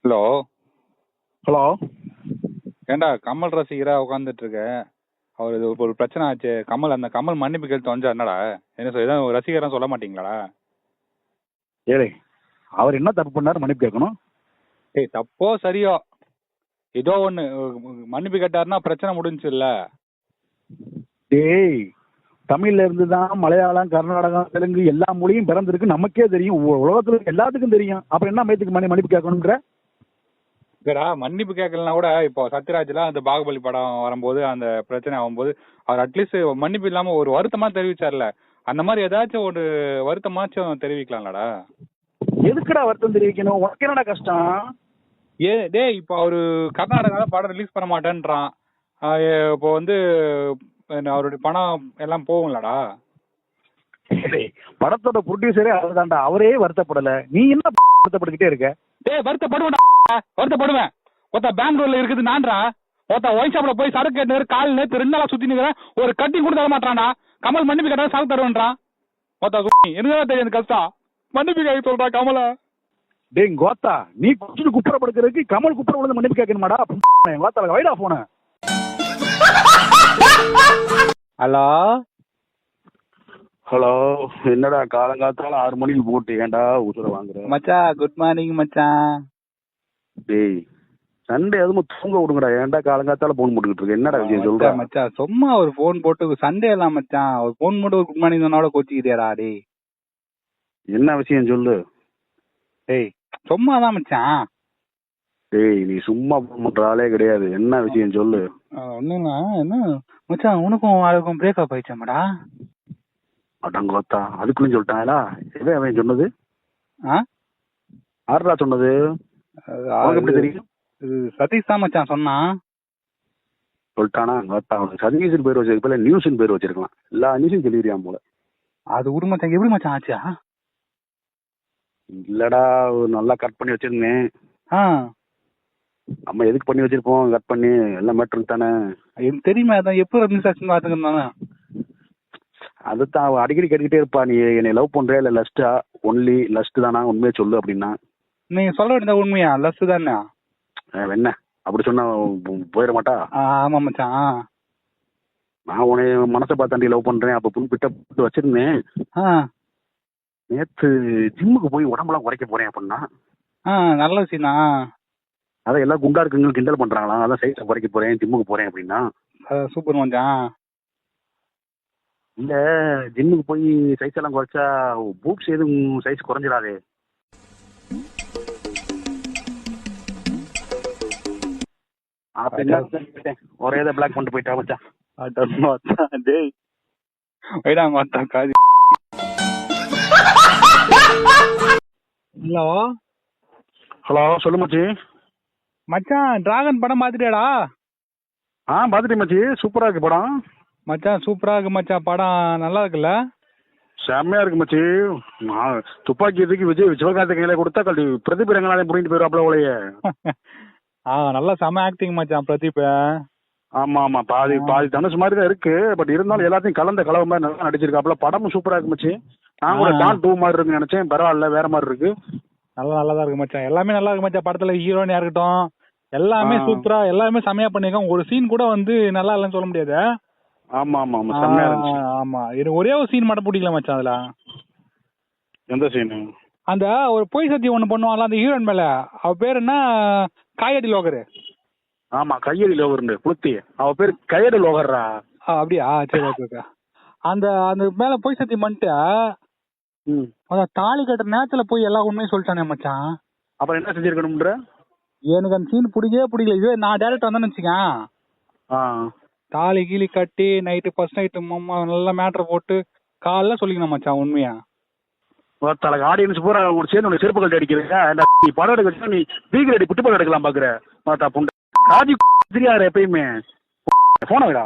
Hello hello. ஏண்டா கமல் ரசிகரா உட்காந்துட்டு இருக்க. அவர் இது ஒரு பிரச்சனை ஆச்சு. அந்த கமல் மன்னிப்பு கேட்டு வந்து என்னடா என்ன சொல்ல ரசிகரா சொல்ல மாட்டீங்களா? ஏழை அவர் என்ன தப்பு பண்ணாரு மன்னிப்பு கேட்கணும்? ஏய் தப்போ சரியோ ஏதோ ஒண்ணு மன்னிப்பு கேட்டாருன்னா பிரச்சனை முடிஞ்சு இல்ல. டேய், தமிழ்ல இருந்து தான் மலையாளம், கர்நாடகம், தெலுங்கு எல்லா மொழியும் பிறந்திருக்கு. நமக்கே தெரியும், உலகத்துல எல்லாத்துக்கும் தெரியும். அப்புறம் என்ன மயத்துக்கு மன்னிப்பு கேட்கணும்ன்ற? சரிடா, மன்னிப்பு கேட்கலன்னா கூட இப்போ சத்யராஜ்ல அந்த பாகுபலி படம் வரும்போது அந்த பிரச்சனை ஆகும்போது அவர் அட்லீஸ்ட் மன்னிப்பு இல்லாம ஒரு வருத்தமா தெரிவிச்சார்ல. அந்த மாதிரி ஏதாச்சும் ஒரு வருத்தமாச்சும் தெரிவிக்கலாம்லடா. எதுக்குடா வருத்தம் தெரிவிக்கணும்? உனக்கு என்னடா கஷ்டம்? டேய் இப்போ அவரு கர்நாடகால படம் ரிலீஸ் பண்ண மாட்டேன்றான். இப்போ வந்து அவருடைய பணம் எல்லாம் போகும்லடா. படத்தோட ப்ரொடியூசரே அவர் தான்டா. அவரே வருத்தப்படல, நீ என்ன வருத்தப்பட்டுக்கிட்டே இருக்க? டேய் வருத்தப்படுவேன். ஒருத்த பெங்களூர்ல இருக்குது நான்டா. ஒருத்த ஒயின் ஷாப்ல போய் சரக்கு கேட்டு கால் நேத்து 2 நாளா சுத்தி நிக்கிறேன். ஒரு கட்டி கூட தர மாட்டான்டா. கமல் மன்னிப்பு கேட்டா சரக்கு தருவேன்றான். எனக்கு தெரியும் கஷ்டம். மன்னிப்பு கேட்க சொல்றா கமல. டேய் கோத்தா, நீ குடிச்சிட்டு குப்புறப்படுக்கிறதுக்கு கமல் குப்புற விழுந்து மன்னிப்பு கேட்கணுமாடா? கோத்தால வைடா போன. Hello hello. என்னடா காலங்காத்தால 6 மணிக்கு போட்டு ஏன்டா உசுர வாங்குற? மச்சான் குட் மார்னிங் மச்சான். டேய் சண்டே எதுவும் தூங்க விடுங்கடா. ஏன்டா காலங்காத்தால போன் போட்டுக்கிட்டு இருக்க? என்னடா விஷயம் சொல்ற? மச்சான் சும்மா ஒரு போன் போட்டு சண்டே எல்லாம் மச்சான் ஒரு போன் போட்டு ஒரு குட் மார்னிங் சொன்னாவோட கோச்சிக்கிறியாடா? டேய் என்ன விஷயம் சொல்லு. டேய் சும்மாதான் மச்சான். டேய் நீ சும்மா போன் பண்ற ஆளே கிடையாது. என்ன விஷயம் சொல்லு. ஒண்ணுங்க என்ன மச்சான், உனக்கும் அதுக்கும் பிரேக்கப் ஆயிடுச்சாமடா? அடங்கோத்தா, அதுக்குன்னு சொல்லிட்டாங்களா? எதை அவன் சொன்னது? ஆறுடா சொன்னது? எப்படி தெரியும்? சதீஷ் தான் மச்சான் சொன்னான். சொல்லிட்டானா? அவனுக்கு சதீஷன் பேர் வச்சிருக்க நியூஸ்ன்னு பேர் வச்சிருக்கலாம். எல்லா நியூஸும் சொல்லிடுறான் போல. அது ஒரு மச்சான் எப்படி மச்சான் ஆச்சா? இல்லடா, நல்லா கட் பண்ணி வச்சிருந்தேன். நம்ம எதுக்கு பண்ணி வச்சிருப்போம்? கட் பண்ணி எல்லாம் மேட்ருக்கு தானே. எனக்கு தெரியுமா? அதான் எப்போ மிஸ்ஆக்ஷன் பாத்துக்கிறதானே. அதுதான் அவ அடிக்கடி கேட்டுக்கிட்டே இருப்பா, நீ என்னை லவ் பண்றியா இல்ல லஸ்டா? ஒன்லி லஸ்ட் தானா, உண்மையை சொல்லு அப்படின்னா. நீங்க சொல்ல வேண்டியதா உண்மையா? லஸ்ட் தானே. என்ன அப்படி சொன்னா போயிட மாட்டா? ஆமா மச்சான். நான் உன்னை மனசை பார்த்தாண்டி லவ் பண்றேன் அப்ப புல் பிட்ட போட்டு வச்சிருந்தேன். நேத்து ஜிம்முக்கு போய் உடம்பெல்லாம் குறைக்க போறேன் அப்படின்னா. நல்ல விஷயம் தான். அதான் எல்லாம் குண்டா இருக்குங்க கிண்டல் பண்றாங்களா, அதான் சைஸை குறைக்க போறேன் ஜிம்முக்கு போறேன் அப்படின்னா. சூப்பர் மச்சான். இல்ல ஜிம்முக்கு போய் சைஸ் எல்லாம் குறைச்சா பூப்ஸ் எதுவும் சைஸ் குறைஞ்சிடாதே. ஒரே இதை பிளாக் பண்ணிட்டு போயிட்டா மச்சான். டேய் காது. ஹலோ ஹலோ சொல்லு மச்சி. மச்சான் டிராகன் படம் பாத்துட்டியாடா? பாத்துட்டேன் மச்சி, சூப்பரா இருக்கு படம். மச்சான் சூப்பரா இருக்கு மச்சான், படம் நல்லா இருக்குல்ல? செம்மையா இருக்கு மச்சி. துப்பாக்கி எதுக்கு விஜய் சிவகார்த்திக் கையில கொடுத்தா கல்வி பிரதீப் ரங்கநாதன் புரிந்து போயிருவாப்ல உலையே. நல்லா செம ஆக்டிங் மச்சான் பிரதீப். ஆமா ஆமா, பாதி தனுஷ் மாதிரி தான் இருக்கு. பட் இருந்தாலும் எல்லாத்தையும் கலந்த கலவை மாதிரி நல்லா நடிச்சிருக்காப்ல. படமும் சூப்பரா இருக்கு மச்சி. நான் கூட டான் 2 மாதிரி இருக்குன்னு நினைச்சேன், பரவாயில்ல வேற மாதிரி இருக்கு. நல்லாதான் இருக்கு மச்சான். எல்லாமே நல்லா இருக்கு மச்சான். படத்துல ஹீரோயினா இருக்கட்டும் எல்லாமே சூப்பரா, எல்லாமே செமையா பண்ணிருக்காங்க. ஒரு சீன் கூட வந்து நல்லா இல்லைன்னு சொல்ல முடியாது. ஆமா ஆமா ஆமா, செமையா இருந்துச்சு. ஆமா, இது ஒரே ஒரு சீன் மட்டும் பிடிக்கல மச்சான். அதுல எந்த சீன்? அந்த ஒரு பொய் சத்தியம் ஒண்ணு பண்ணுவாங்கல்ல அந்த ஹீரோயின் மேல, அவ பேர் என்ன? காயடி லோகர். ஆமா கையடி லோகர் புளுத்தி, அவ பேர் கையடி லோகர்ரா. அப்படியா? சரி ஓகே. அந்த அந்த மேல பொய் சத்தியம் பண்ணிட்டு அதான் தாலி கட்டுற நேரத்துல போய் எல்லா உண்மையும் சொல்லிட்டானே மச்சான். அப்புறம் என்ன செஞ்சிருக்கணும்ன்ற? எனக்கு அந்த சீன் பிடிக்கல. இது நான் டைரக்ட் வந்தேன்னு வச்சுக்கேன், தாலி கீழி கட்டி நைட்டு ஃபர்ஸ்ட் நைட்டு மாமா நல்லா மேட்டர் போட்டு காலைல சொல்லிக்கணும் மச்சான் உண்மையா. ஆடியன்ஸ் பூரா ஒரு சேர்ந்து செருப்பு கட்டி அடிக்கிறீங்க. நீ படம் எடுக்க நீ பீகர் அடி புட்டு படம் எடுக்கலாம் பாக்குற மாத்தா புண்டை காஜி தெரியாரு எப்பயுமே. போன விடா.